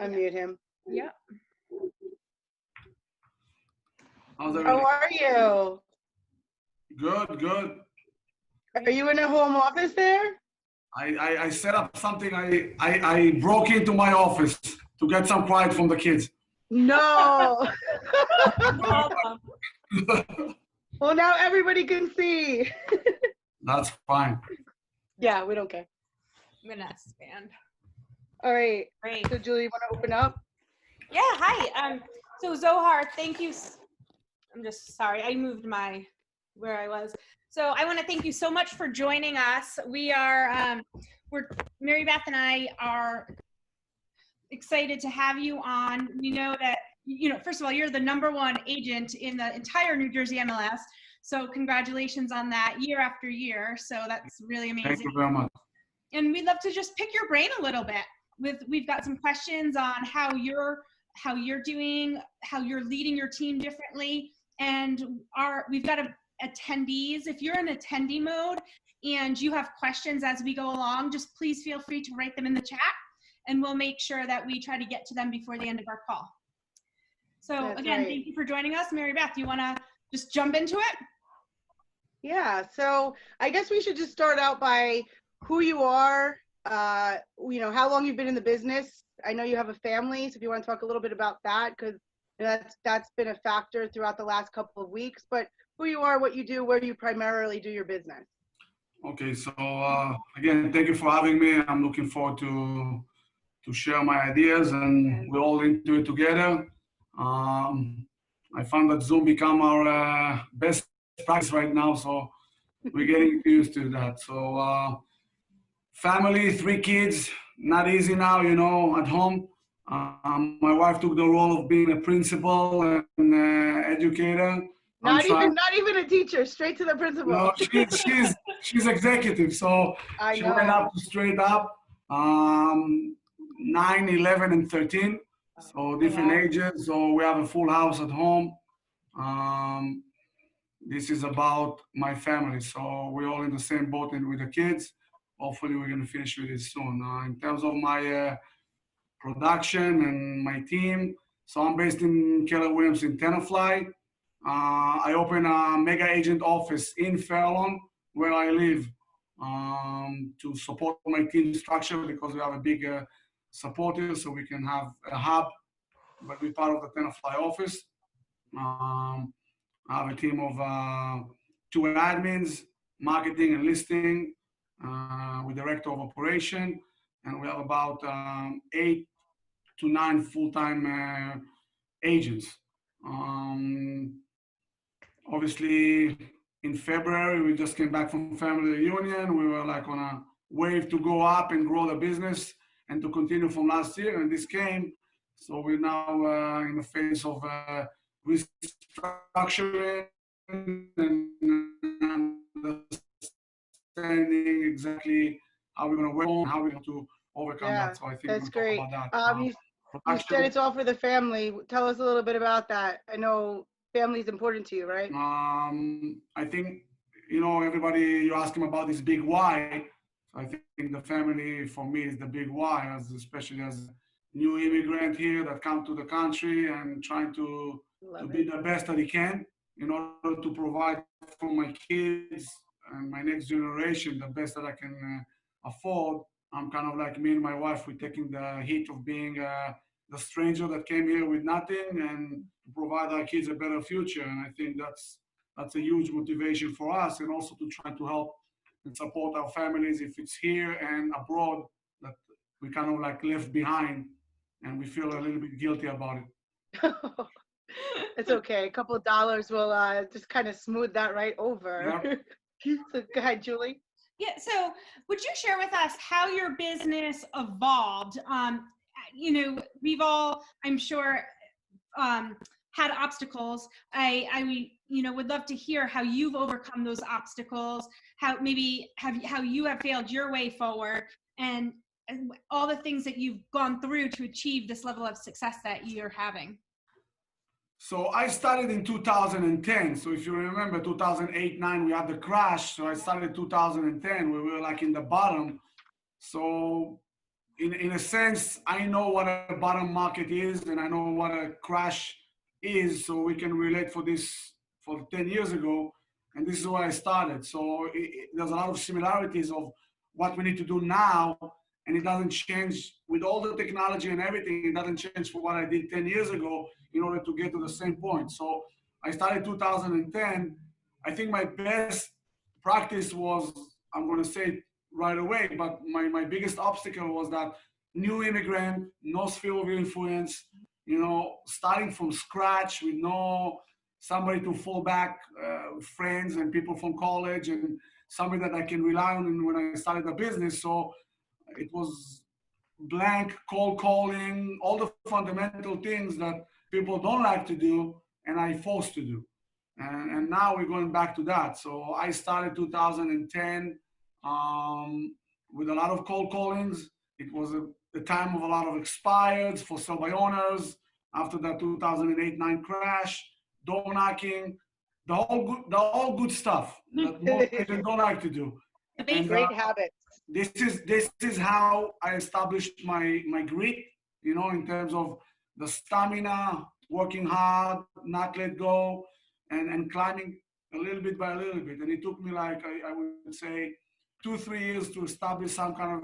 unmute him. Yep. How are you? Good, good. Are you in a home office there? I set up something. I broke into my office to get some quiet from the kids. No. Well, now everybody can see. That's fine. Yeah, we don't care. I'm gonna expand. All right. Great. So, Julie, you want to open up? Yeah. Hi. So Zohar, thank you. I'm just sorry. I moved where I was. So I want to thank you so much for joining us. We are, Mary Beth and I are excited to have you on. We know that, first of all, you're the #1 agent in the entire New Jersey MLS. So congratulations on that year after year. So that's really amazing. Thank you very much. And we'd love to just pick your brain a little bit. We've got some questions on how you're doing, how you're leading your team differently. And we've got attendees. If you're in attendee mode and you have questions as we go along, just please feel free to write them in the chat, and we'll make sure that we try to get to them before the end of our call. So That's again, right. Thank you for joining us. Mary Beth, you want to just jump into it? Yeah. So I guess we should just start out by who you are, how long you've been in the business. I know you have a family, so if you want to talk a little bit about that, because that's been a factor throughout the last couple of weeks, but who you are, what you do, where you primarily do your business. Okay, so again, thank you for having me. I'm looking forward to share my ideas, and we're all into it together. I found that Zoom become our best practice right now, so we're getting used to that. So family, 3 kids, not easy now, at home. My wife took the role of being a principal and educator. Not even a teacher, straight to the principal. No, she's executive, so she went up to straight up, 9, 11, and 13, so different ages. So we have a full house at home. This is about my family, so we're all in the same boat and with the kids. Hopefully, we're gonna finish with it soon. In terms of my production and my team, so I'm based in Keller Williams in Tenafly. I open a mega agent office in Fairlawn, where I live, to support my team structure, because we have a big supporter, so we can have a hub, but we're part of the Tenafly office. I have a team of 2 admins, marketing and listing, with director of operation, and we have about 8 to 9 full-time agents. Obviously, in February, we just came back from family reunion. We were like on a wave to go up and grow the business and to continue from last year, and this came. So we're now in the phase of restructuring and understanding exactly how we're going to work on, how we're going to overcome that. So I think that's great. Talk about that. You said it's all for the family. Tell us a little bit about that. I know family is important to you, right? I think, everybody, you're asking about this big why. So I think the family for me is the big why, especially as a new immigrant here that come to the country and trying to be the best that he can in order to provide for my kids and my next generation the best that I can afford. I'm kind of like me and my wife, we're taking the heat of being the stranger that came here with nothing and to provide our kids a better future. And I think that's a huge motivation for us, and also to try to help and support our families if it's here and abroad that we kind of like left behind, and we feel a little bit guilty about it. It's okay. A couple of dollars will just kind of smooth that right over. Yep. So go ahead, Julie. Yeah, so would you share with us how your business evolved? We've all, I'm sure, had obstacles. I would love to hear how you've overcome those obstacles, how you have failed your way forward, and all the things that you've gone through to achieve this level of success that you're having. So I started in 2010. So if you remember 2008-9, we had the crash. So I started 2010. We were like in the bottom. So in a sense, I know what a bottom market is and I know what a crash is, so we can relate for this for 10 years ago, and this is where I started. So there's a lot of similarities of what we need to do now, and it doesn't change with all the technology and everything. It doesn't change for what I did 10 years ago in order to get to the same point. So I started 2010. I think my best practice was, I'm going to say it right away, but my biggest obstacle was that new immigrant, no sphere of influence, starting from scratch with no somebody to fall back, friends and people from college, and somebody that I can rely on when I started the business. So it was blank, cold calling, all the fundamental things that people don't like to do, and I forced to do. And now we're going back to that. So I started 2010 with a lot of cold callings. It was a time of a lot of expireds for sell by owners after that 2008-9 crash, door knocking, the whole good stuff that most agents don't like to do. And Great habits. this is how I established my grit, in terms of the stamina, working hard, not let go, and climbing a little bit by a little bit. And it took me like I would say 2-3 years to establish some kind of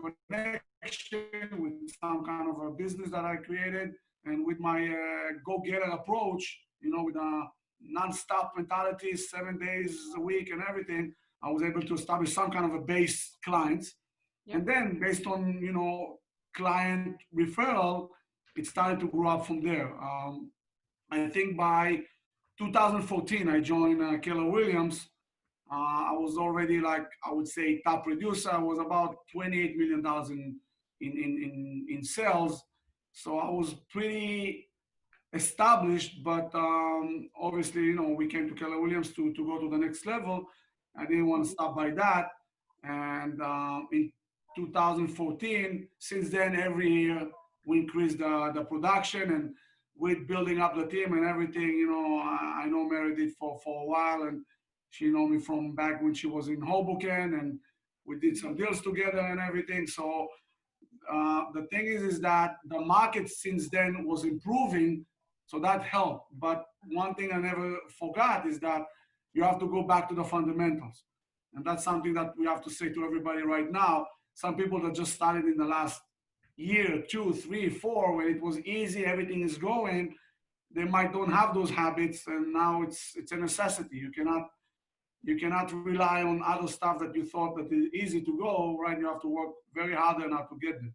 a connection with some kind of a business that I created, and with my go-getter approach, with a non-stop mentality, 7 days a week and everything. I was able to establish some kind of a base clients. Yep. And then based on, client referral, it started to grow up from there. I think by 2014, I joined Keller Williams. I was already like, I would say top producer. I was about $28 million in sales. So I was pretty established, but obviously, we came to Keller Williams to go to the next level. I didn't want to stop by that. And in 2014, since then, every year we increased the production, and with building up the team and everything, I know Meredith for a while, and she know me from back when she was in Hoboken, and we did some deals together and everything. So the thing is that the market since then was improving, so that helped. But one thing I never forgot is that you have to go back to the fundamentals. And that's something that we have to say to everybody right now. Some people that just started in the last year, 2, 3, 4, when it was easy, everything is going, they might don't have those habits, and now it's a necessity. You cannot rely on other stuff that you thought that is easy to go, right? You have to work very hard enough to get there.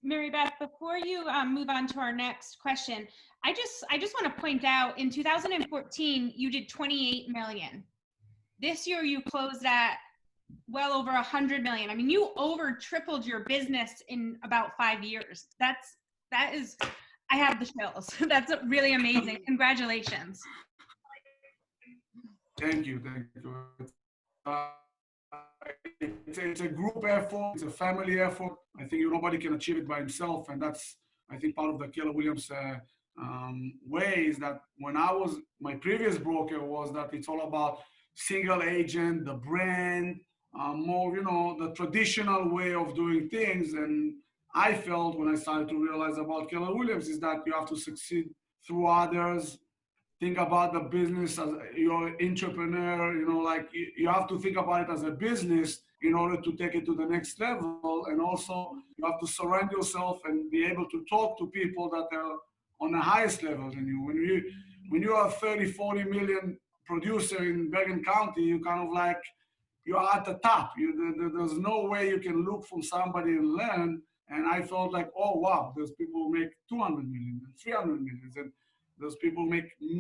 Mary Beth, before you move on to our next question, I just want to point out, in 2014, you did 28 million. This year you closed at well over 100 million. I mean, you over tripled your business in about 5 years. That is, I have the chills. That's really amazing. Congratulations. Thank you. It's a group effort. It's a family effort. I think nobody can achieve it by himself, and that's, I think, part of the Keller Williams way is that when my previous broker was that it's all about single agent, the brand, more, the traditional way of doing things. And I felt when I started to realize about Keller Williams is that you have to succeed through others. Think about the business as you're an entrepreneur, like you have to think about it as a business in order to take it to the next level. And also you have to surround yourself and be able to talk to people that are on the highest level than you. When you are 30, 40 million producer in Bergen County, you kind of like, you are at the top. There's no way you can look from somebody and learn. And I felt like, oh, wow, there's people who make 200 million, 300 million. And those people make $1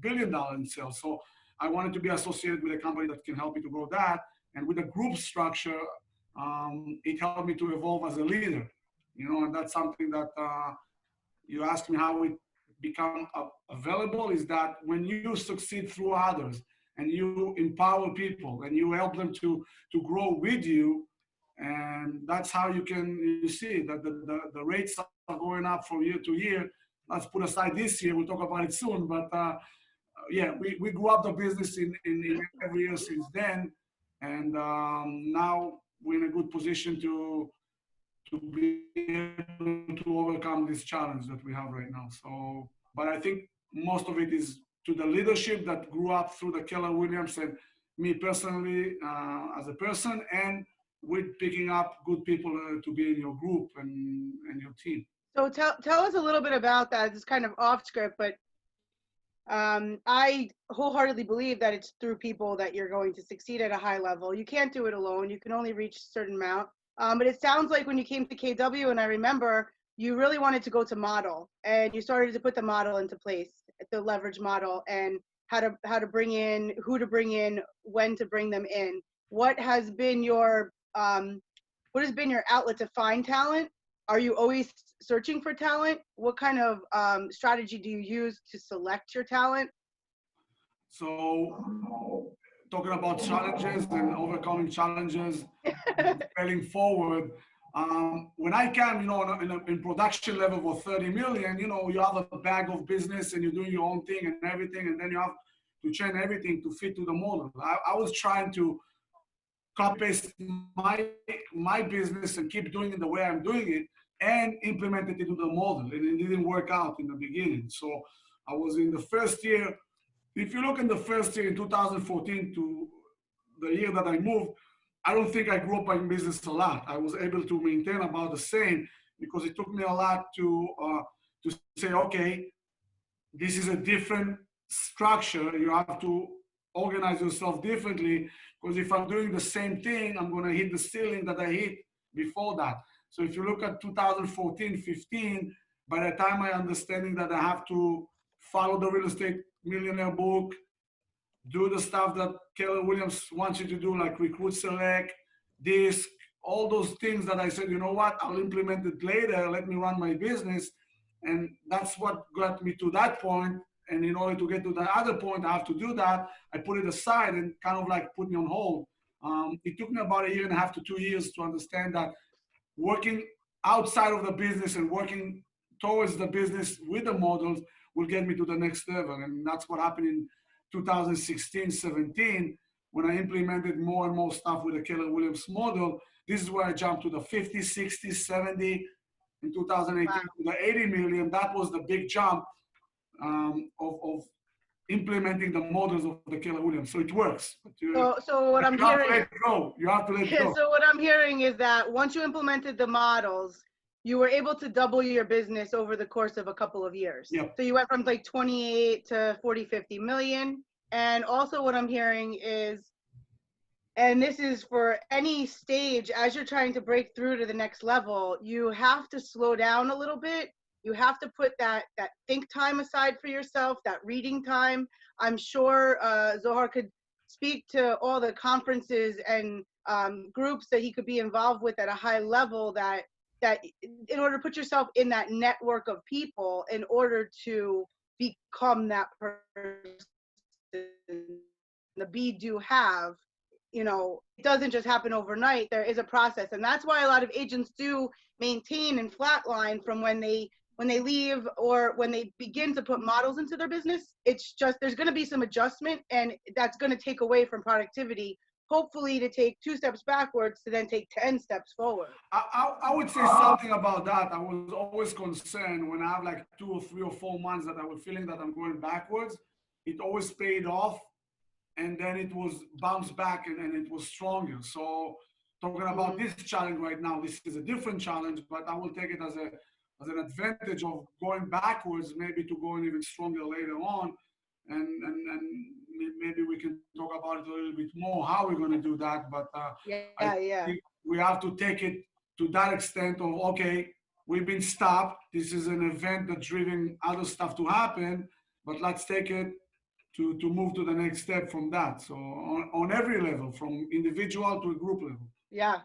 billion in sales. So I wanted to be associated with a company that can help me to grow that. And with the group structure, it helped me to evolve as a leader. And that's something that you asked me how it become available, is that when you succeed through others and you empower people and you help them to grow with you, and that's how you see that the rates are going up from year to year. Let's put aside this year, we'll talk about it soon, but yeah, we grew up the business in every year since then. And now we're in a good position to be able to overcome this challenge that we have right now. So, but I think most of it is to the leadership that grew up through the Keller Williams and me personally as a person, and with picking up good people to be in your group and your team. So tell us a little bit about that. It's kind of off script, but I wholeheartedly believe that it's through people that you're going to succeed at a high level. You can't do it alone. You can only reach a certain amount. But it sounds like when you came to KW, and I remember you really wanted to go to model, and you started to put the model into place, the leverage model, and how to bring in, who to bring in, when to bring them in. What has been your outlet to find talent? Are you always searching for talent? What kind of strategy do you use to select your talent? So, talking about challenges and overcoming challenges, failing forward. When I can, in production level for 30 million, you have a bag of business and you're doing your own thing and everything, and then you have to change everything to fit to the model. I was trying to copy paste my business and keep doing it the way I'm doing it and implement it into the model, and it didn't work out in the beginning. So I was in the first year. If you look in the first year in 2014 to the year that I moved, I don't think I grew up in business a lot. I was able to maintain about the same because it took me a lot to say, okay, this is a different structure. You have to organize yourself differently, because if I'm doing the same thing, I'm going to hit the ceiling that I hit before that. So if you look at 2014, 15, by the time I understanding that I have to follow the real estate millionaire book, do the stuff that Keller Williams wants you to do, like recruit, select, disc, all those things that I said, you know what, I'll implement it later, let me run my business. And that's what got me to that point. And in order to get to the other point, I have to do that. I put it aside and kind of like put me on hold. It took me about 1.5 to 2 years to understand that working outside of the business and working towards the business with the models will get me to the next level. And that's what happened in 2016, 17, when I implemented more and more stuff with the Keller Williams model. This is where I jumped to the 50, 60, 70, in 2018 Wow. to the 80 million. That was the big jump of implementing the models of the Keller Williams. So it works. But So what I'm you have to hearing, let go. You have to let go. so what I'm hearing is that once you implemented the models, you were able to double your business over the course of a couple of years. Yep. So you went from like 28 to 40, 50 million. And also what I'm hearing is, and this is for any stage, as you're trying to break through to the next level, you have to slow down a little bit. You have to put that think time aside for yourself, that reading time. I'm sure Zohar could speak to all the conferences and groups that he could be involved with at a high level, that in order to put yourself in that network of people, in order to become that person the bead you have, it doesn't just happen overnight. There is a process. And that's why a lot of agents do maintain and flatline from when they leave or when they begin to put models into their business. It's just, there's going to be some adjustment, and that's going to take away from productivity, hopefully to take 2 steps backwards to then take 10 steps forward. I would say something about that. I was always concerned when I have like 2 or 3 or 4 months that I was feeling that I'm going backwards. It always paid off, and then it was bounced back and it was stronger. So talking about this challenge right now, this is a different challenge, but I will take it as an advantage of going backwards, maybe to going even stronger later on. And maybe we can talk about it a little bit more, how we're going to do that. But I think we have to take it to that extent of, okay, we've been stopped. This is an event that's driving other stuff to happen, but let's take it to move to the next step from that. So on every level, from individual to a group level. Yeah.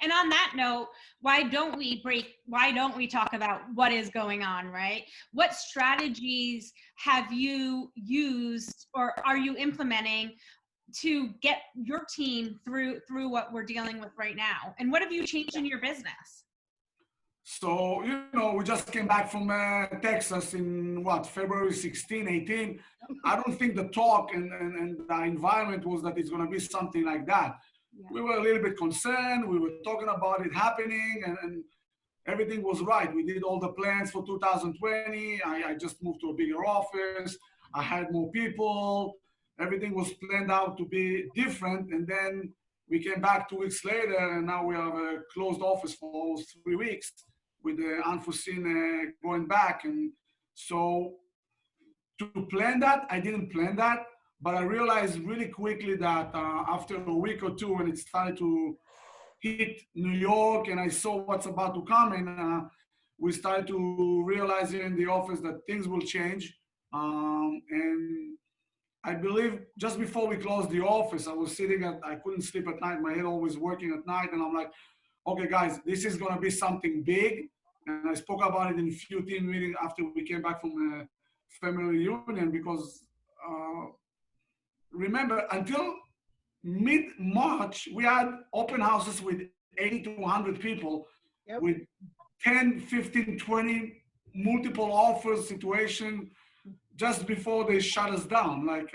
And on that note, why don't we talk about what is going on, right? What strategies have you used or are you implementing to get your team through what we're dealing with right now? And what have you changed in your business? So, we just came back from Texas in February 16, 18. I don't think the talk and the environment was that it's going to be something like that. we were a little bit concerned. We were talking about it happening, and everything was right. We did all the plans for 2020. I just moved to a bigger office. I had more people. Everything was planned out to be different. And then we came back 2 weeks later, and now we have a closed office for almost 3 weeks with the unforeseen going back. And so to plan that, I didn't plan that, but I realized really quickly that after a week or two, when it started to hit New York and I saw what's about to come, and we started to realize here in the office that things will change. And I believe just before we closed the office, I was I couldn't sleep at night. My head always working at night. And I'm like, okay, guys, this is going to be something big. And I spoke about it in a few team meetings after we came back from a family reunion, because remember, until mid-March, we had open houses with 80 to 100 people, Yep. with 10, 15, 20 multiple offers situation just before they shut us down. Like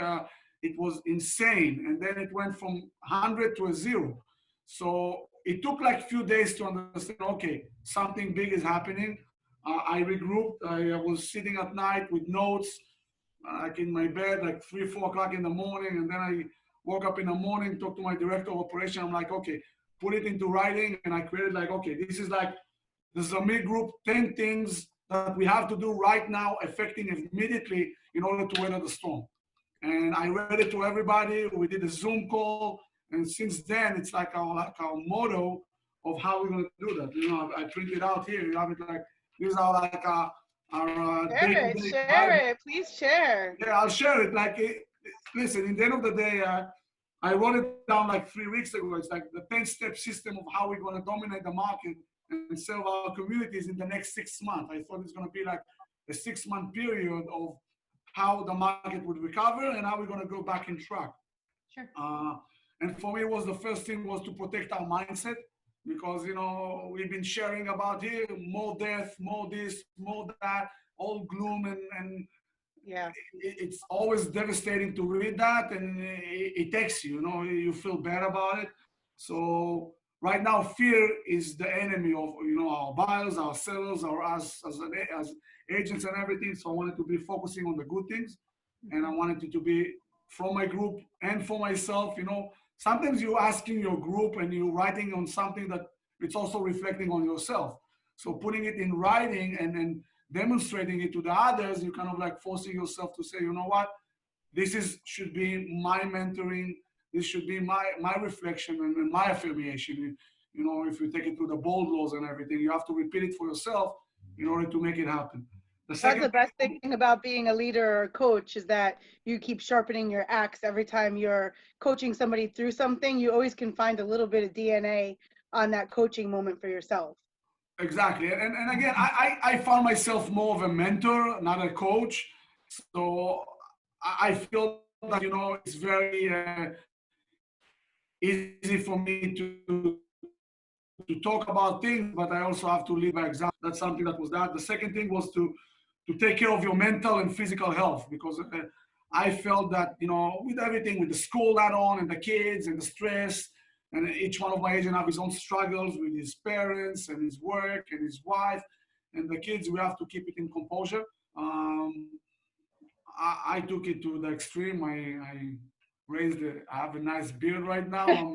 it was insane. And then it went from 100 to a 0. So it took like a few days to understand, okay, something big is happening. I regrouped. I was sitting at night with notes, like in my bed, like 3, 4 o'clock in the morning. And then I woke up in the morning, talked to my director of operation. I'm like, okay, put it into writing. And I created like, okay, this is like the Zamir group, 10 things that we have to do right now, affecting immediately in order to weather the storm. And I read it to everybody. We did a Zoom call. And since then, it's like our motto of how we're going to do that. You know, I printed it out here. You have it like, these are like our share it, please share. Yeah, I'll share it. Like, listen, in the end of the day, I wrote it down like 3 weeks ago. It's like the 10-step system of how we're going to dominate the market and serve our communities in the next 6 months. I thought it's going to be like a 6-month period of how the market would recover and how we're going to go back in track. Sure. And for me, the first thing was to protect our mindset, because, you know, we've been sharing about here, more death, more this, more that, all gloom, and yeah, it's always devastating to read that, and it takes you, you know, you feel bad about it. So right now, fear is the enemy of, you know, our buyers, our sellers, or us as agents and everything. So I wanted to be focusing on the good things, and I wanted it to be from my group and for myself. You know, sometimes you're asking your group and you're writing on something that it's also reflecting on yourself. So putting it in writing and demonstrating it to the others, you kind of like forcing yourself to say, you know what, should be my mentoring. This should be my reflection and my affirmation. You know, if you take it to the bold laws and everything, you have to repeat it for yourself in order to make it happen. That's the best thing about being a leader or a coach, is that you keep sharpening your axe every time you're coaching somebody through something. You always can find a little bit of DNA on that coaching moment for yourself. Exactly. And again, I found myself more of a mentor, not a coach. So I feel that, you know, it's very easy for me to talk about things, but I also have to lead by example. That's something that was that. The second thing was to take care of your mental and physical health, because I felt that, you know, with everything, with the school add-on and the kids and the stress, and each one of my agents have his own struggles with his parents and his work and his wife and the kids. We have to keep it in composure. I took it to the extreme. I have a nice beard right now. I'm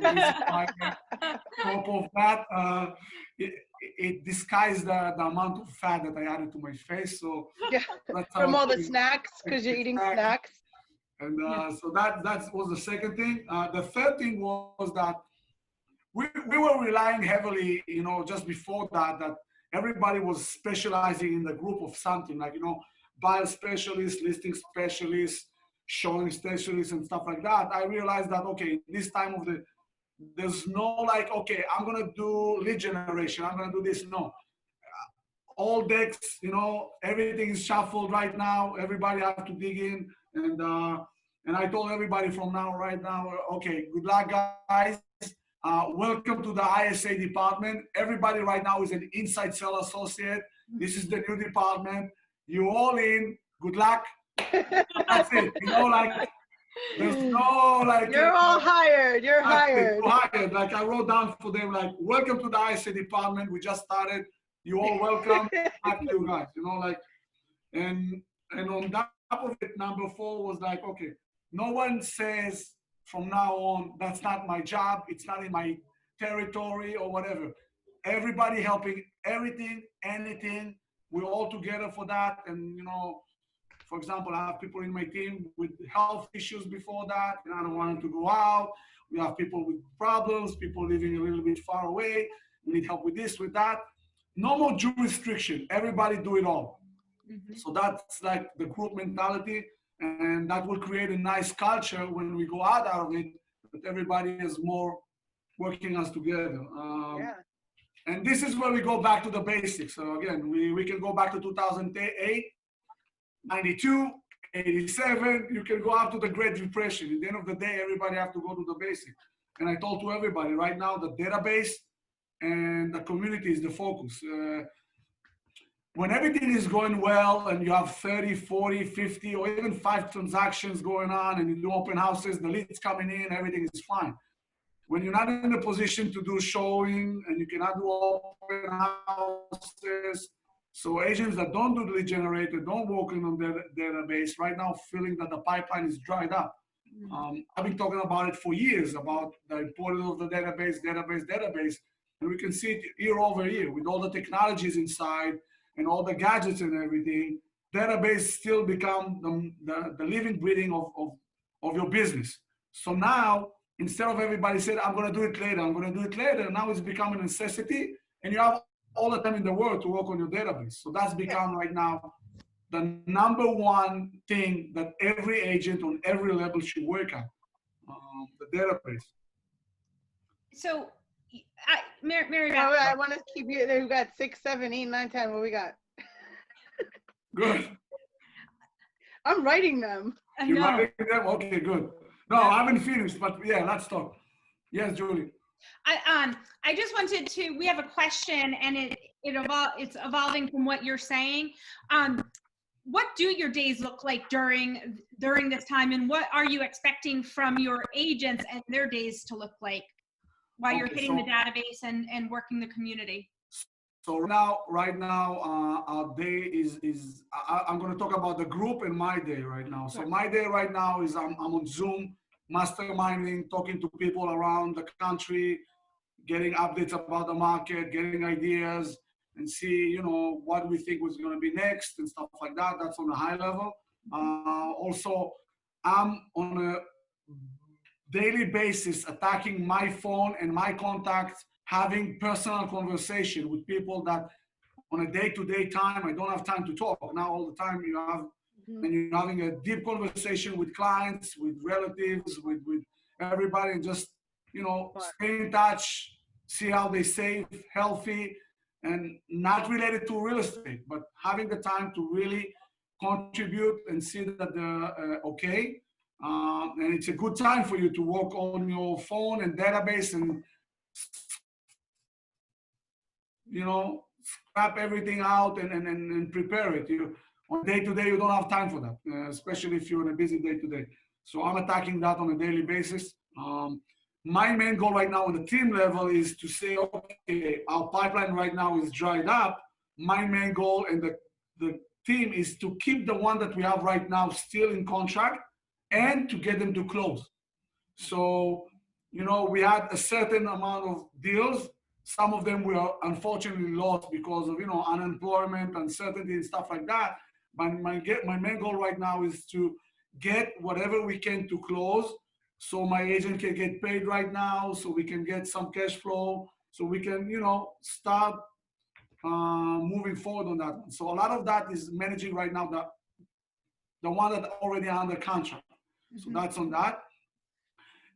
top of that. It disguised the amount of fat that I added to my face. So yeah, from all the snacks, because you're eating snacks. And so that was the second thing. The third thing was that we were relying heavily, you know, just before that everybody was specializing in the group of something, like, you know, buyer specialists, listing specialists, showing specialists and stuff like that. I realized that, okay, this time of there's no like, okay, I'm going to do lead generation, I'm going to do this. No. All decks, you know, everything is shuffled right now. Everybody have to dig in. And I told everybody from right now, okay, good luck, guys. Welcome to the ISA department. Everybody right now is an inside sales associate. This is the new department. You all in. Good luck. That's it. You know, like, There's no like. You're all hired. You're hired. Hired. Like I wrote down for them, like, welcome to the ISA department. We just started. You all welcome. Back to you guys. You know, like, and on top of it, number 4 was like, okay, no one says from now on that's not my job. It's not in my territory or whatever. Everybody helping everything, anything. We're all together for that. And you know, for example, I have people in my team with health issues before that, and I don't want them to go out. We have people with problems, people living a little bit far away. We need help with this, with that. No more jurisdiction. Everybody do it all. Mhm. So that's like the group mentality, and that will create a nice culture when we go out of it, that everybody is more working us together. Yeah. And this is where we go back to the basics. So again, we can go back to 2008, 92, 87, you can go up to the Great Depression. At the end of the day, everybody have to go to the basic. And I told to everybody right now, the database and the community is the focus. When everything is going well and you have 30, 40, 50, or even 5 transactions going on and you do open houses, the leads coming in, everything is fine. When you're not in a position to do showing and you cannot do open houses, so agents that don't do the lead generator, don't work on their database, right now feeling that the pipeline is dried up. I've been talking about it for years, about the importance of the database, and we can see it year over year with all the technologies inside and all the gadgets and everything. Database still become the living, breathing of your business. So now, instead of everybody said, I'm going to do it later, now it's become a necessity, and you have all the time in the world to work on your database. So that's become right now the number 1 thing that every agent on every level should work on, the database. So, Mary Beth, I want to keep you there. We've got 6, 7, 8, 9, 10. What we got? Good. I'm writing them. I You know. writing them? Okay, good. No, I haven't finished, but yeah, let's talk. Yes, Julie. I just wanted to. We have a question, and it's evolving from what you're saying. What do your days look like during this time, and what are you expecting from your agents and their days to look like while you're hitting the database and working the community? So right now, our day is I'm going to talk about the group and my day right now. So my day right now is I'm on Zoom, masterminding, talking to people around the country, getting updates about the market, getting ideas, and see, you know, what we think was going to be next and stuff like that. That's on a high level. Also, I'm on a daily basis attacking my phone and my contacts, having personal conversation with people that on a day-to-day time, I don't have time to talk. Now all the time you have, and you're having a deep conversation with clients, with relatives, with everybody, and just, you know, stay in touch, see how they save, healthy, and not related to real estate, but having the time to really contribute and see that they're okay. And it's a good time for you to work on your phone and database and, you know, scrap everything out and prepare it. On day-to-day, you don't have time for that, especially if you're on a busy day-to-day. So I'm attacking that on a daily basis. My main goal right now on the team level is to say, okay, our pipeline right now is dried up. My main goal and the team is to keep the one that we have right now still in contract and to get them to close. So, you know, we had a certain amount of deals. Some of them were unfortunately lost because of, you know, unemployment, uncertainty, and stuff like that. But my main goal right now is to get whatever we can to close, so my agent can get paid right now, so we can get some cash flow, so we can, you know, start moving forward on that. So a lot of that is managing right now the one that already are under contract. So that's on that.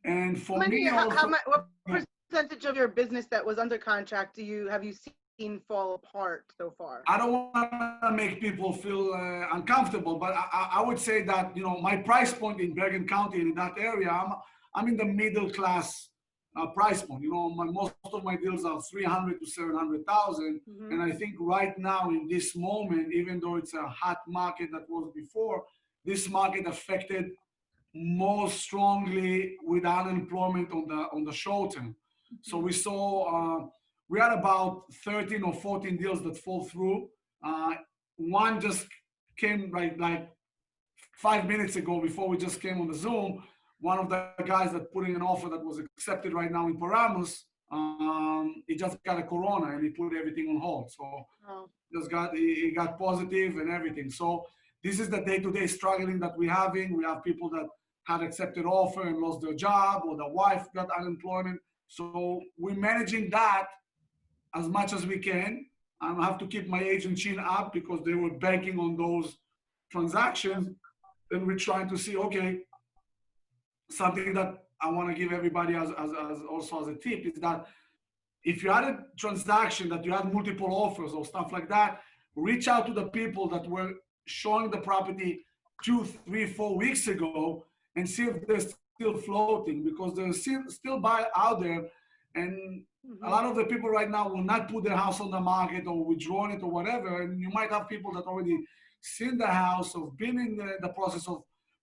And for me, also, what percentage of your business that was under contract have you seen fall apart so far? I don't want to make people feel uncomfortable, but I would say that, you know, my price point in Bergen County and in that area, I'm in the middle class price point. You know, most of my deals are 300 to 700,000, and I think right now in this moment, even though it's a hot market that was before, this market affected more strongly with unemployment on the short term. So we saw we had about 13 or 14 deals that fall through. One just came like 5 minutes ago before we just came on the Zoom. One of the guys that put in an offer that was accepted right now in Paramus, he just got a corona and he put everything on hold. So he got positive and everything. So this is the day-to-day struggling that we're having. We have people that had accepted offer and lost their job, or the wife got unemployment. So we're managing that as much as we can. I have to keep my agent chin up because they were banking on those transactions. And we're trying to see, okay, something that I want to give everybody as also as a tip is that if you had a transaction that you had multiple offers or stuff like that, reach out to the people that were showing the property 2, 3, 4 weeks ago and see if they're still floating, because there's still buy out there. And a lot of the people right now will not put their house on the market or withdraw it or whatever. And you might have people that already seen the house or been in the process of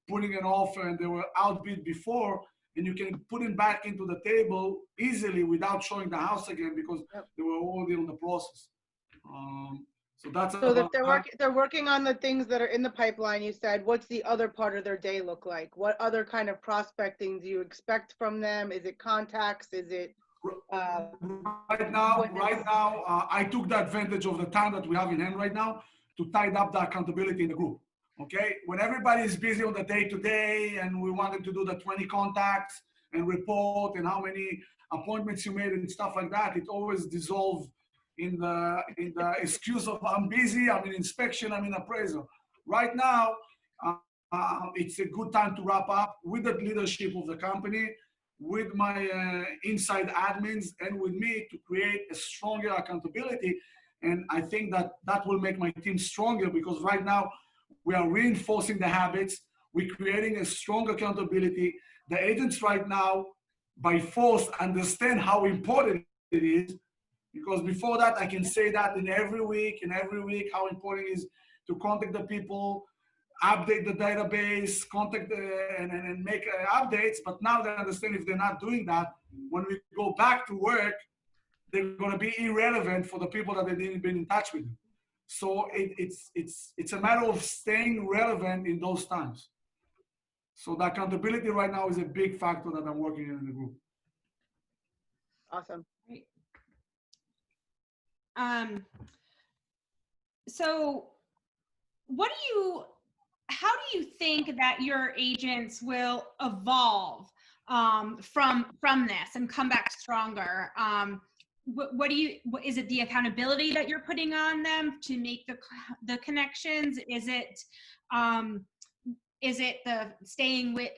putting an offer and they were outbid before, and you can put them back into the table easily without showing the house again because they were already on the process. So that's so if they're working on the things that are in the pipeline. You said, what's the other part of their day look like? What other kind of prospecting do you expect from them? Is it contacts? Is it right now, I took the advantage of the time that we have in hand right now to tidy up the accountability in the group. Okay, when everybody is busy on the day-to-day and we wanted to do the 20 contacts and report and how many appointments you made and stuff like that, it always dissolved in the excuse of I'm busy, I'm in inspection, I'm in appraisal. Right now, it's a good time to wrap up with the leadership of the company, with my inside admins, and with me to create a stronger accountability. And I think that will make my team stronger, because right now we are reinforcing the habits. We're creating a strong accountability. The agents right now, by force, understand how important it is, because before that, I can say that in every week, how important it is to contact the people, update the database, contact and make updates. But now they understand if they're not doing that, when we go back to work, they're going to be irrelevant for the people that they didn't been in touch with. So it's a matter of staying relevant in those times. So the accountability right now is a big factor that I'm working in the group. Awesome. Great. So how do you think that your agents will evolve from this and come back stronger? Is it the accountability that you're putting on them to make the connections? Is it the staying with,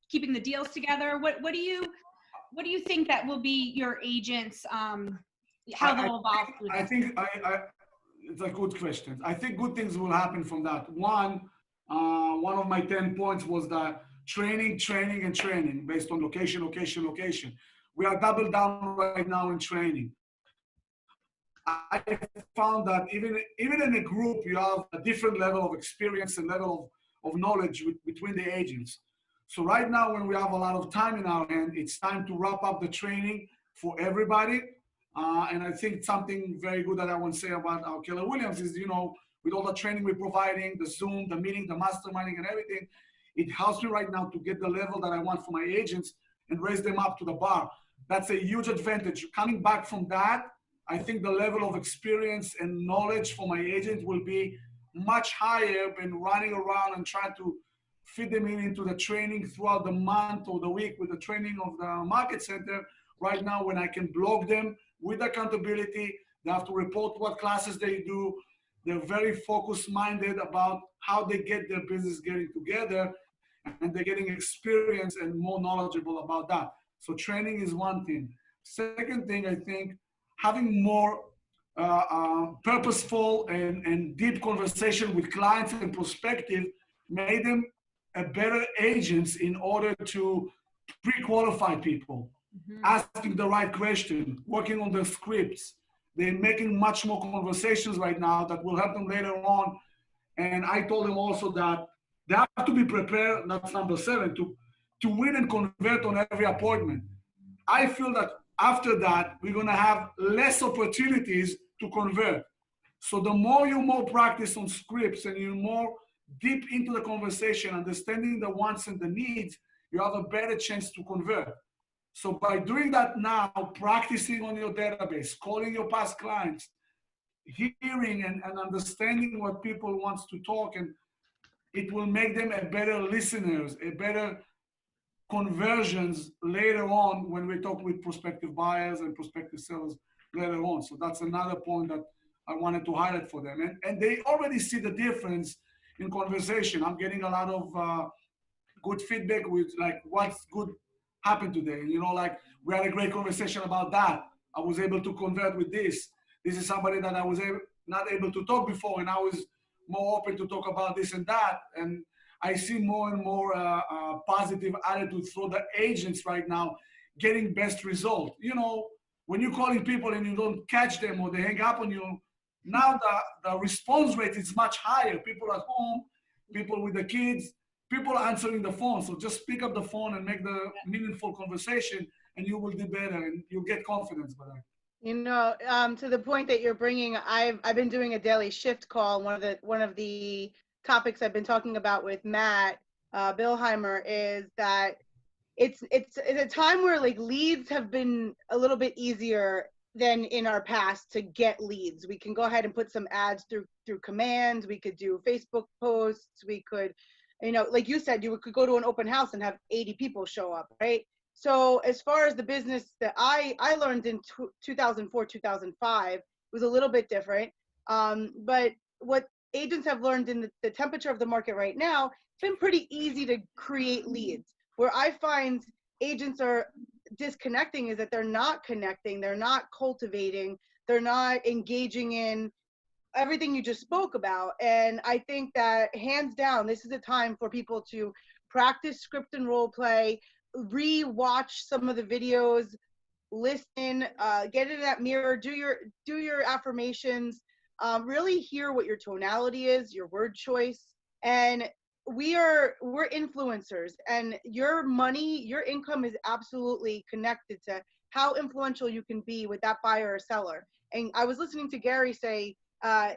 keeping the deals together? What do you think that will be your agents, how they'll evolve through this? I think it's a good question. I think good things will happen from that. One of my 10 points was that training based on location. We are double down right now in training. I found that even in a group, you have a different level of experience and level of knowledge between the agents. So right now, when we have a lot of time in our hand, it's time to wrap up the training for everybody. And I think something very good that I want to say about our Keller Williams is, with all the training we're providing, the Zoom, the meeting, the masterminding and everything, it helps me right now to get the level that I want for my agents and raise them up to the bar. That's a huge advantage. Coming back from that, I think the level of experience and knowledge for my agents will be much higher than running around and trying to fit them into the training throughout the month or the week with the training of the market center. Right now, when I can blog them with accountability, they have to report what classes they do. They're very focus-minded about how they get their business getting together, and they're getting experience and more knowledgeable about that. So training is one thing. Second thing, I think having more purposeful and deep conversation with clients and prospective made them a better agents in order to pre-qualify people, asking the right question, working on their scripts. They're making much more conversations right now that will help them later on. And I told them also that They have to be prepared, that's number 7, to win and convert on every appointment. I feel that after that, we're going to have less opportunities to convert. So the more you more practice on scripts and you more deep into the conversation, understanding the wants and the needs, you have a better chance to convert. So by doing that now, practicing on your database, calling your past clients, hearing and understanding what people wants to talk, and it will make them a better listeners, a better conversions later on when we talk with prospective buyers and prospective sellers later on. So that's another point that I wanted to highlight for them. And they already see the difference in conversation. I'm getting a lot of good feedback with like what's good happened today. You know, like we had a great conversation about that. I was able to convert with this. This is somebody that I was not able to talk before, and I was more open to talk about this and that. And I see more and more positive attitudes for the agents right now getting best result. You know, when you're calling people and you don't catch them or they hang up on you, now the response rate is much higher. People at home, people with the kids, people answering the phone. So just pick up the phone and make the meaningful conversation, and you will do better and you'll get confidence by that. You know, to the point that you're bringing, I've been doing a daily shift call. One of the topics I've been talking about with Matt Billheimer is that it's a time where like leads have been a little bit easier than in our past to get leads. We can go ahead and put some ads through commands. We could do Facebook posts. We could, you know, like you said, you could go to an open house and have 80 people show up, right? So as far as the business that I learned in 2004, 2005 was a little bit different. But what agents have learned in the temperature of the market right now, it's been pretty easy to create leads. Where I find agents are disconnecting is that they're not connecting, they're not cultivating, they're not engaging in everything you just spoke about. And I think that hands down, this is a time for people to practice script and role play, re-watch some of the videos, listen, get in that mirror, do your affirmations, really hear what your tonality is, your word choice. And we're influencers, and your money, your income is absolutely connected to how influential you can be with that buyer or seller. And I was listening to Gary say,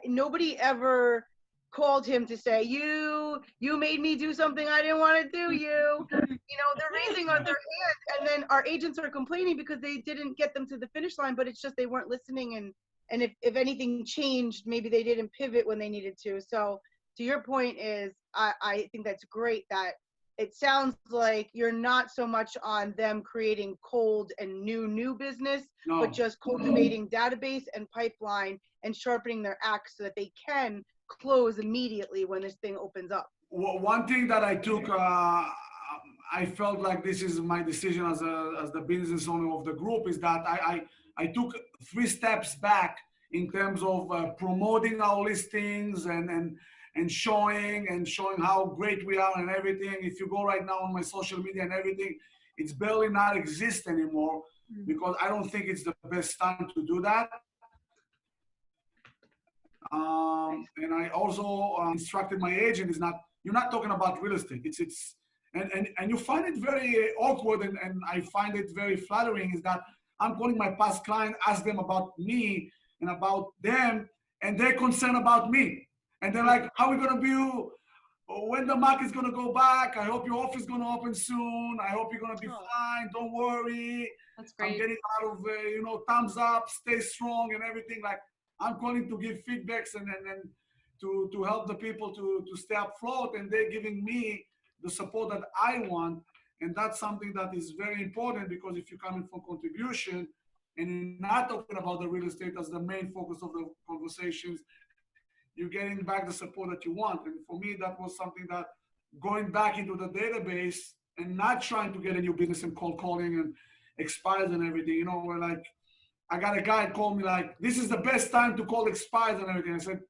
nobody ever called him to say, you made me do something I didn't want to do. You know, they're raising their hand, and then our agents are complaining because they didn't get them to the finish line, but it's just they weren't listening, and if anything changed, maybe they didn't pivot when they needed to. So to your point is, I think that's great that it sounds like you're not so much on them creating cold and new business, No. but just cultivating database and pipeline and sharpening their axe so that they can close immediately when this thing opens up. One thing that I took, I felt like this is my decision as the business owner of the group, is that I took 3 steps back in terms of promoting our listings and showing how great we are and everything. If you go right now on my social media and everything, it's barely not exist anymore, because I don't think it's the best time to do that. And I also instructed my agent, you're not talking about real estate. And you find it very awkward, and I find it very flattering, is that I'm calling my past client, ask them about me and about them, and they're concerned about me. And they're like, how are we gonna be, when the market's gonna go back? I hope your office is gonna open soon. I hope you're gonna be fine, don't worry. That's great. I'm getting a lot of, thumbs up, stay strong and everything. Like, I'm calling to give feedbacks and to help the people to stay afloat, and they're giving me the support that I want. And that's something that is very important, because if you're coming from contribution and you're not talking about the real estate as the main focus of the conversations, you're getting back the support that you want. And for me, that was something that going back into the database and not trying to get a new business and cold calling and expires and everything, where like, I got a guy call me like, this is the best time to call expires and everything. I said,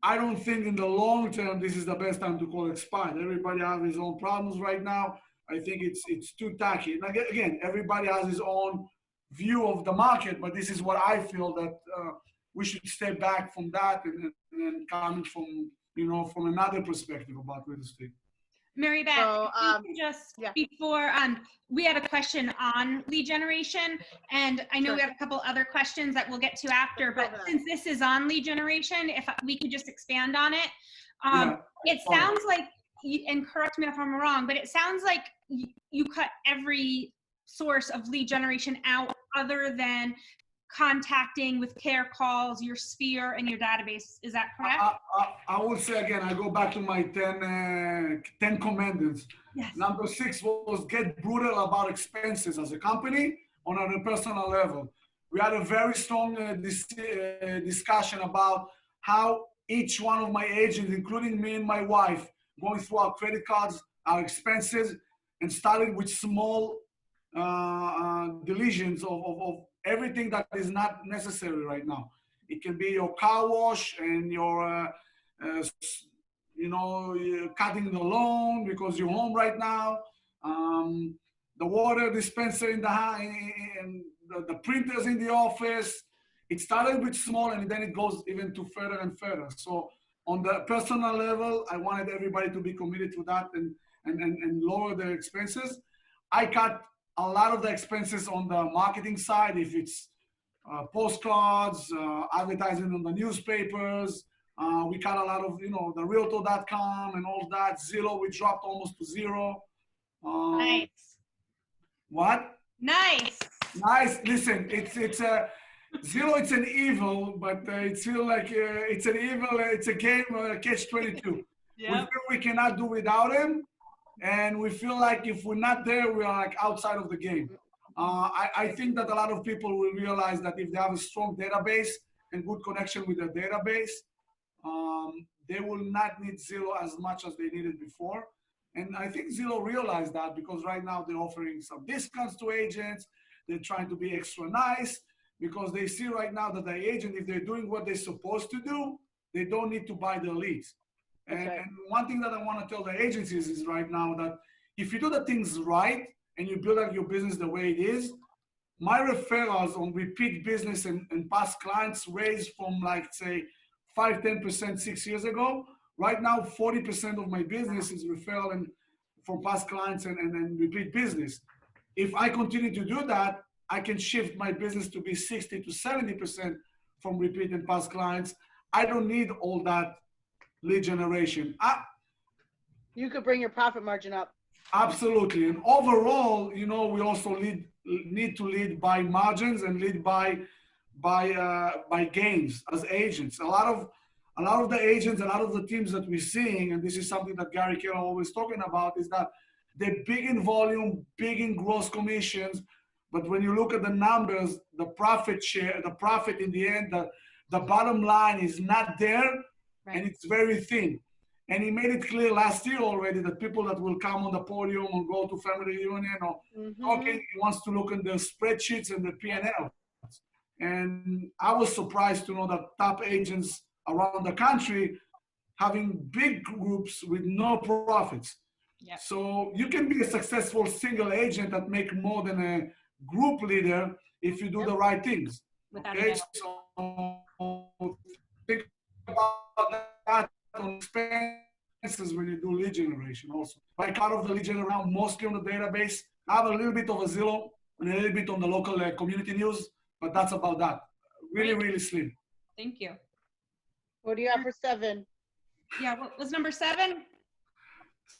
I don't think in the long term, this is the best time to call expired. Everybody has his own problems right now. I think it's too tacky. And again, everybody has his own view of the market, but this is what I feel that we should step back from that and coming from from another perspective about real estate. Mary Beth, So, if you can just yeah. before we had a question on lead generation, and I know Sure. we have a couple other questions that we'll get to after, Let's go but for that. since this is on lead generation, if we could just expand on it. Yeah, It fine. sounds like, and correct me if I'm wrong, but it sounds like you cut every source of lead generation out other than contacting with care calls, your sphere, and your database. Is that correct? I will say again, I go back to my 10 commandments. Yes. Number 6 was get brutal about expenses as a company on a personal level. We had a very strong discussion about how each one of my agents, including me and my wife, going through our credit cards, our expenses, and starting with small deletions of everything that is not necessary right now. It can be your car wash and your, you're cutting the loan because you're home right now. The water dispenser in and the printers in the office. It started with small and then it goes even to further and further. So on the personal level, I wanted everybody to be committed to that and lower their expenses. I cut a lot of the expenses on the marketing side, if it's postcards, advertising on the newspapers. We cut a lot of, the realtor.com and all that. Zillow, we dropped almost to zero. Nice. What? Nice. Nice. Listen, it's a Zillow. It's an evil, but it's feel like it's an evil. It's a game catch-22. Yep. We feel we cannot do without him, and we feel like if we're not there, we are like outside of the game. I think that a lot of people will realize that if they have a strong database and good connection with their database, they will not need Zillow as much as they needed before. And I think Zillow realized that because right now they're offering some discounts to agents. They're trying to be extra nice because they see right now that the agent, if they're doing what they're supposed to do, they don't need to buy their leads. And one thing that I want to tell the agencies is right now that if you do the things right and you build up your business the way it is, my referrals on repeat business and past clients raised from like, say, 5-10% 6 years ago. Right now, 40% of my business is referral and from past clients and repeat business. If I continue to do that, I can shift my business to be 60 to 70% from repeat and past clients. I don't need all that lead generation. You could bring your profit margin up. Absolutely. And overall, we also need to lead by margins and lead by gains as agents. A lot of the agents, a lot of the teams that we're seeing, and this is something that Gary Keller always talking about, is that they're big in volume, big in gross commissions, but when you look at the numbers, the profit share, the profit in the end, the bottom line is not there, right. And it's very thin. And he made it clear last year already that people that will come on the podium and go to family reunion or talking, he wants to look at the spreadsheets and the P&L. And I was surprised to know that top agents around the country having big groups with no profits. Yep. So you can be a successful single agent that make more than a group leader if you do the right things. Okay, so think about that on expenses when you do lead generation also. I cut off the lead generation mostly on the database. I have a little bit of a Zillow and a little bit on the local community news, but that's about that. Really, really slim. Thank you. What do you have for 7? Yeah, what was number 7?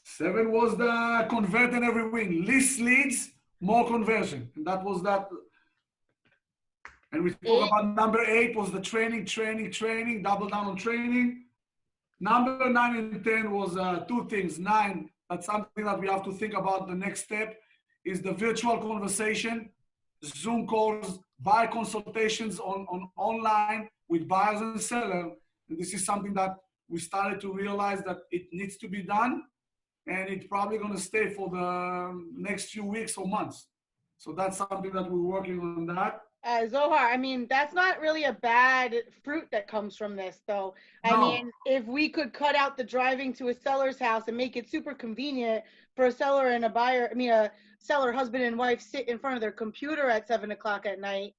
7 was the convert in every win. Less leads, more conversion. And that was that. And we spoke about number 8 was the training, double down on training. Number 9 and 10 was 2 things. 9, that's something that we have to think about. The next step is the virtual conversation, Zoom calls, buyer consultations on online with buyers and sellers. And this is something that we started to realize that it needs to be done. And it's probably going to stay for the next few weeks or months. So that's something that we're working on that. Zohar, I mean, that's not really a bad fruit that comes from this, though. I mean, if we could cut out the driving to a seller's house and make it super convenient for a seller and a buyer, a seller, husband and wife sit in front of their computer at 7 o'clock at night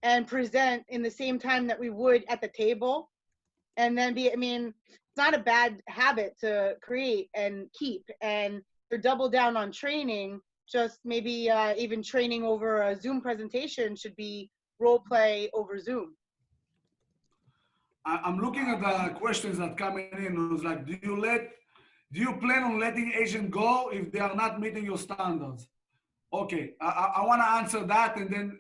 and present in the same time that we would at the table. And then not a bad habit to create and keep. And to double down on training, just maybe even training over a Zoom presentation should be role play over Zoom. I'm looking at the questions that coming in. It was like, do you plan on letting agents go if they are not meeting your standards? Okay, I want to answer that. And then,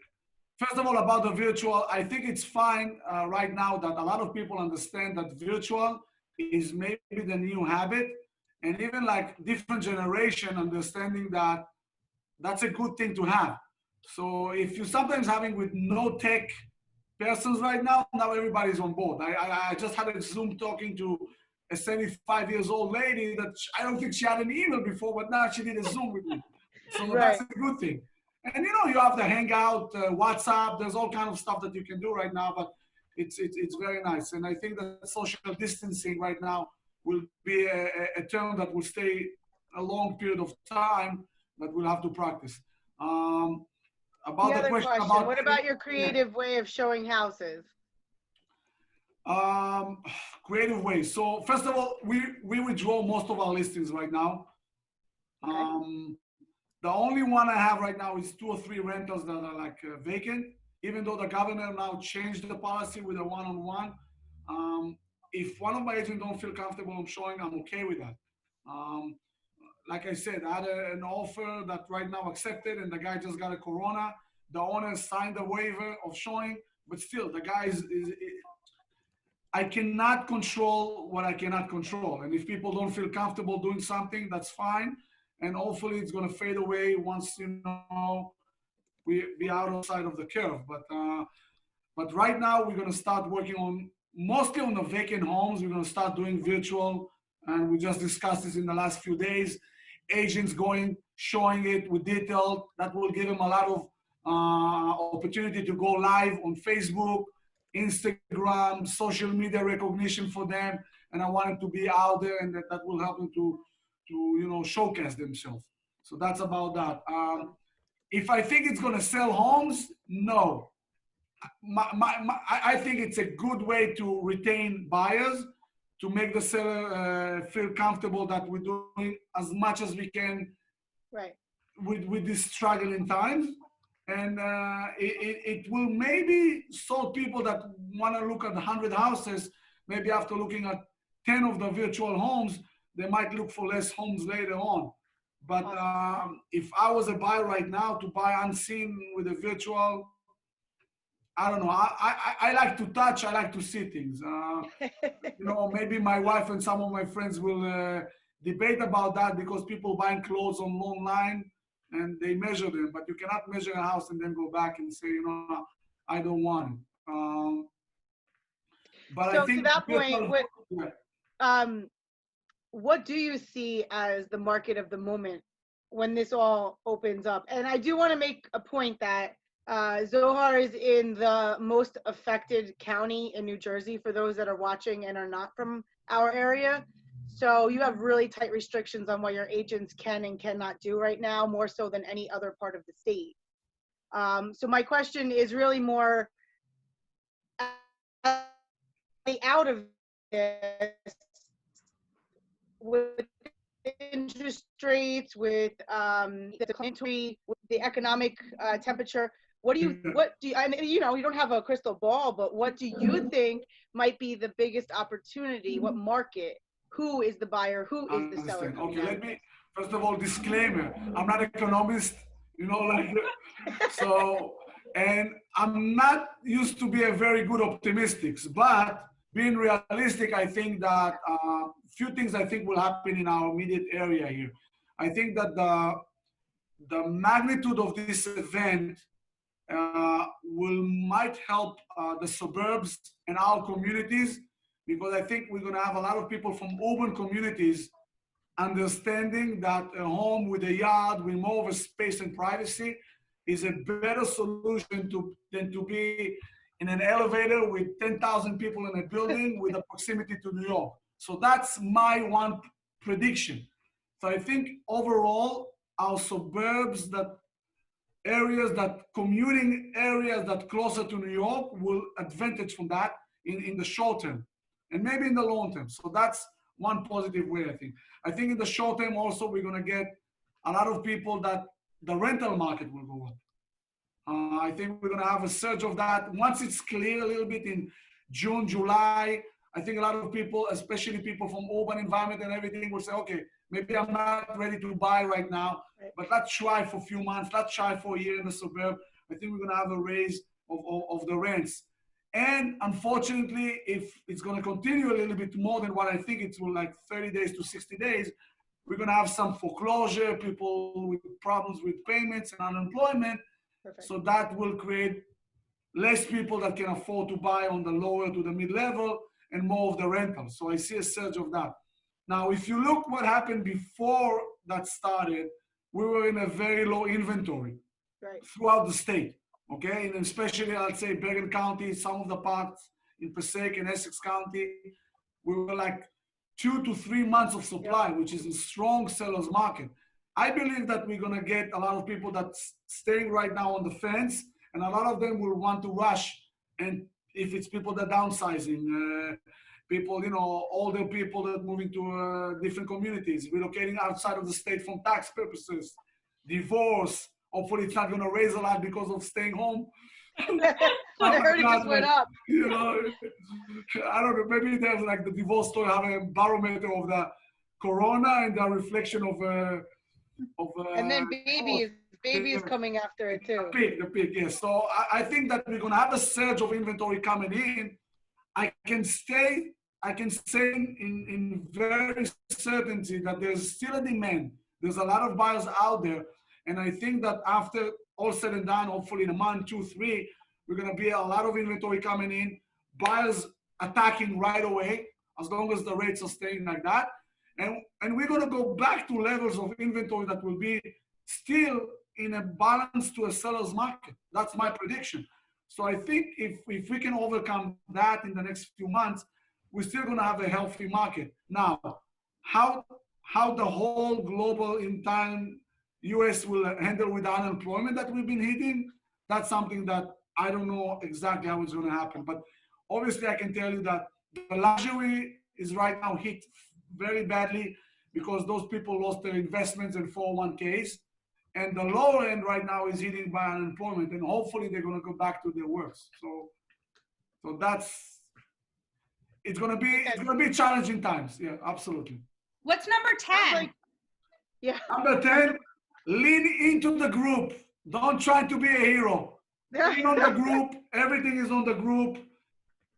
first of all, about the virtual, I think it's fine right now that a lot of people understand that virtual is maybe the new habit. And even like different generation understanding that that's a good thing to have. So if you're sometimes having with no tech persons right now everybody's on board. I just had a Zoom talking to a 75 years old lady that I don't think she had an email before, but now she did a Zoom with me. So Right. That's a good thing. And you know, you have the Hangout, WhatsApp, there's all kind of stuff that you can do right now, but it's very nice. And I think that social distancing right now will be a term that will stay a long period of time that we'll have to practice. About The other question question, about what about your creative way of showing houses? Creative ways. So first of all, we withdraw most of our listings right now. Okay. The only one I have right now is 2 or 3 rentals that are like vacant, even though the governor now changed the policy with a one-on-one. If one of my agents don't feel comfortable on showing, I'm okay with that. Like I said, I had an offer that right now accepted, and the guy just got a corona. The owner signed a waiver of showing, but still, the guy is I cannot control what I cannot control. And if people don't feel comfortable doing something, that's fine. And hopefully it's going to fade away once, you know, we be outside of the curve. But right now we're going to start working on, mostly on the vacant homes. We're going to start doing virtual. And we just discussed this in the last few days. Agents going, showing it with detail. That will give them a lot of opportunity to go live on Facebook, Instagram, social media recognition for them. And I want them to be out there, and that will help them to you know, showcase themselves. So that's about that. If I think it's going to sell homes, no. I think it's a good way to retain buyers, to make the seller feel comfortable that we're doing as much as we can, right, with these struggling times. And it will maybe solve people that want to look at 100 houses, maybe after looking at 10 of the virtual homes, they might look for less homes later on. But if I was a buyer right now to buy unseen with a virtual, I don't know. I like to touch. I like to see things. You know, maybe my wife and some of my friends will debate about that, because people buying clothes online and they measure them, but you cannot measure a house and then go back and say, you know, I don't want it. But so I think to that point, what do you see as the market of the moment when this all opens up? And I do want to make a point that Zohar is in the most affected county in New Jersey, for those that are watching and are not from our area. So you have really tight restrictions on what your agents can and cannot do right now, more so than any other part of the state. So my question is really more out of this, with interest rates, with the declinatory, with the economic temperature. What do you, I mean, you know, you don't have a crystal ball, but what do you think might be the biggest opportunity? What market? Who is the buyer? Who is the seller? Okay, let me, first of all, disclaimer. I'm not an economist, you know, like, so, and I'm not used to be a very good optimistic, but being realistic, I think that few things I think will happen in our immediate area here. I think that the magnitude of this event might help the suburbs and our communities, because I think we're going to have a lot of people from urban communities understanding that a home with a yard with more of a space and privacy is a better solution than to be in an elevator with 10,000 people in a building with a proximity to New York. So that's my one prediction. So I think overall, our suburbs, commuting areas that closer to New York will advantage from that in the short term. and maybe in the long term. So that's one positive way, I think. I think in the short term also, we're going to get a lot of people that the rental market will go up. I think we're going to have a surge of that. Once it's clear a little bit in June, July, I think a lot of people, especially people from urban environment and everything, will say, okay, maybe I'm not ready to buy right now, but let's try for a few months. Let's try for a year in the suburb. I think we're going to have a raise of the rents. And unfortunately, if it's going to continue a little bit more than what I think it will, like 30 days to 60 days, we're going to have some foreclosure, people with problems with payments and unemployment. Perfect. So that will create less people that can afford to buy on the lower to the mid-level and more of the rentals. So I see a surge of that. Now, if you look what happened before that started, we were in a very low inventory throughout the state, okay? And especially, I'd say, Bergen County, some of the parts in Passaic and Essex County, we were like 2 to 3 months of supply, which is a strong seller's market. I believe that we're gonna get a lot of people that's staying right now on the fence, and a lot of them will want to rush. And if it's people that downsizing, people, you know, older people that moving to different communities, relocating outside of the state from tax purposes, divorce. Hopefully it's not gonna raise a lot because of staying home. I heard it just went up. You know, I don't know, maybe there's like the divorce story have a barometer of the corona and the reflection of and then baby is coming after it too. The peak, yes. So I think that we're gonna have a surge of inventory coming in. I can say in very certainty that there's still a demand. There's a lot of buyers out there. And I think that after all said and done, hopefully in a month, 2, 3, we're gonna be a lot of inventory coming in, buyers attacking right away, as long as the rates are staying like that. And we're gonna go back to levels of inventory that will be still in a balance to a seller's market. That's my prediction. So I think if we can overcome that in the next few months, we're still gonna have a healthy market. Now, how the whole global in time US will handle with the unemployment that we've been hitting, that's something that I don't know exactly how it's gonna happen. But obviously I can tell you that the luxury is right now hit very badly because those people lost their investments and 401ks. And the lower end right now is hitting by unemployment, and hopefully they're going to go back to their works. So it's going to be challenging times. Yeah, absolutely. What's number 10? Yeah. Number 10, lean into the group. Don't try to be a hero. Lean on the group. Everything is on the group.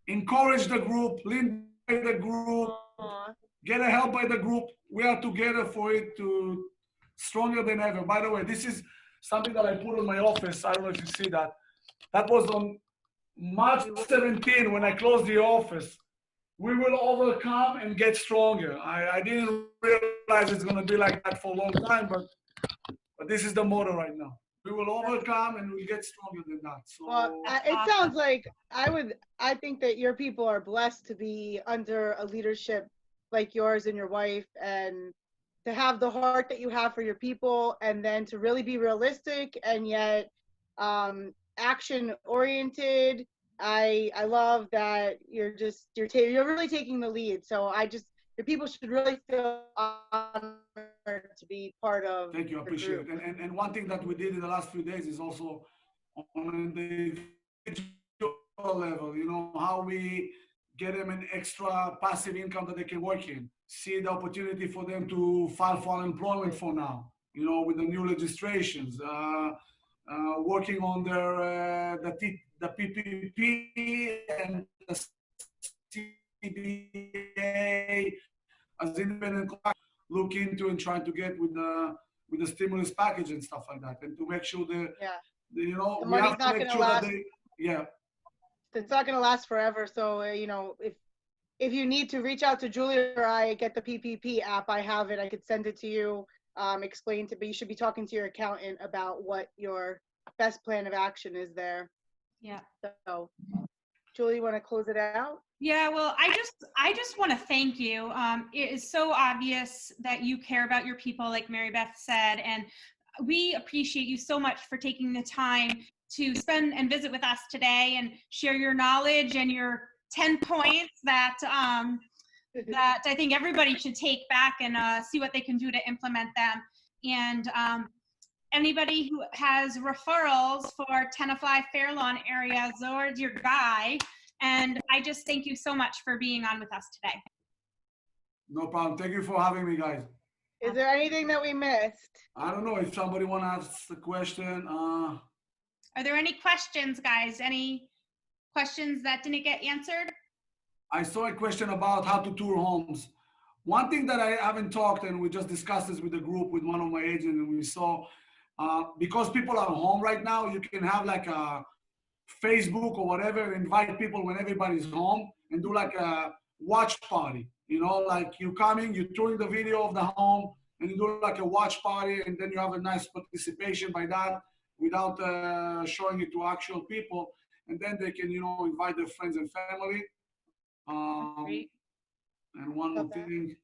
Encourage the group. Lean by the group. Get a help by the group. We are together for it to stronger than ever. By the way, this is something that I put on my office. I don't know if you see that. That was on March 17 when I closed the office. We will overcome and get stronger. I didn't realize it's going to be like that for a long time, but this is the motto right now. We will overcome and we'll get stronger than that. So, well, it sounds like I think that your people are blessed to be under a leadership like yours and your wife, and to have the heart that you have for your people, and then to really be realistic and yet action oriented. I love that you're really taking the lead. So your people should really feel honored to be part of. Thank you, I appreciate it. And one thing that we did in the last few days is also on the individual level, you know, how we get them an extra passive income that they can work in. See the opportunity for them to file for unemployment for now, you know, with the new legislations, working on their the PPP and the CBA as independent contractors look into and trying to get with the stimulus package and stuff like that, and to make sure you know, we have to make sure that it's not going to last forever. So you know, if you need to reach out to Julie or I, get the PPP app. I have it. I could send it to you. Explain but you should be talking to your accountant about what your best plan of action is there. Yeah. So, Julie, you want to close it out? Yeah. Well, I just want to thank you. It is so obvious that you care about your people, like Mary Beth said, and we appreciate you so much for taking the time to spend and visit with us today and share your knowledge and your 10 points that that I think everybody should take back and see what they can do to implement them. And anybody who has referrals for Tenafly Fairlawn area, Zohar's your guy. And I just thank you so much for being on with us today. No problem. Thank you for having me, guys. Is there anything that we missed? I don't know if somebody want to ask the question. Are there any questions, guys? Any questions that didn't get answered? I saw a question about how to tour homes. One thing that I haven't talked, and we just discussed this with the group, with one of my agents, and we saw, because people are home right now, you can have like a Facebook or whatever, invite people when everybody's home and do like a watch party. You know, like you coming, you touring the video of the home, and you do like a watch party, and then you have a nice participation by that without showing it to actual people. And then they can, you know, invite their friends and family. Great. And one more thing,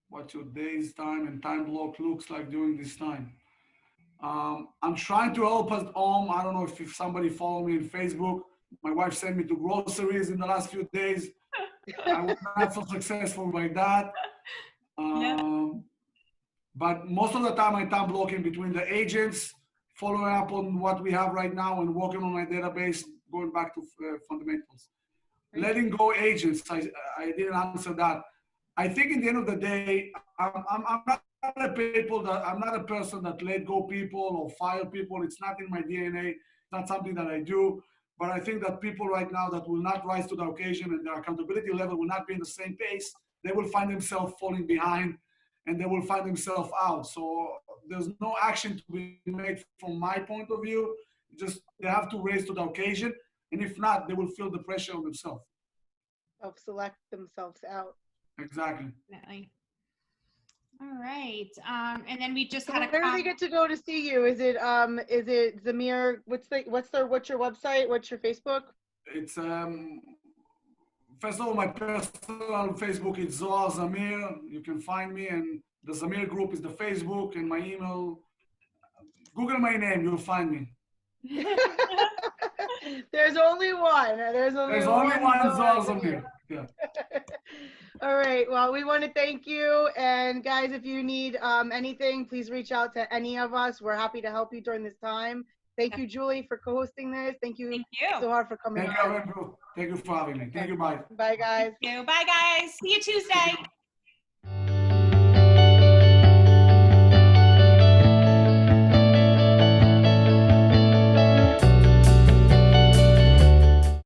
what your day's time and time block looks like during this time. I'm trying to help us home. I don't know if somebody follow me on Facebook. My wife sent me to groceries in the last few days. I was not so successful by that. But most of the time I time blocking between the agents, following up on what we have right now and working on my database, going back to fundamentals. Letting go agents, I didn't answer that. I think in the end of the day, I'm not I'm not a person that let go people or fire people. It's not in my DNA. It's not something that I do. But I think that people right now that will not rise to the occasion and their accountability level will not be in the same pace, they will find themselves falling behind and they will find themselves out. So there's no action to be made from my point of view. Just they have to raise to the occasion. And if not, they will feel the pressure on themselves. Select themselves out. Exactly. Definitely. All right. And then we just So had a where do they get to go to see you? Is it Zamir? What's your website? What's your Facebook? It's first of all, my personal Facebook is Zohar Zamir. You can find me, and the Zamir group is the Facebook, and my email. Google my name, you'll find me. There's only one. There's only one Zohar Zamir. Yeah. All right. Well, we want to thank you. And guys, if you need anything, please reach out to any of us. We're happy to help you during this time. Thank you, Julie, for co-hosting this. Thank you, Zohar, for coming. Thank you for having me. Thank you. Bye. Bye, guys. Thank you. Bye, guys. See you Tuesday.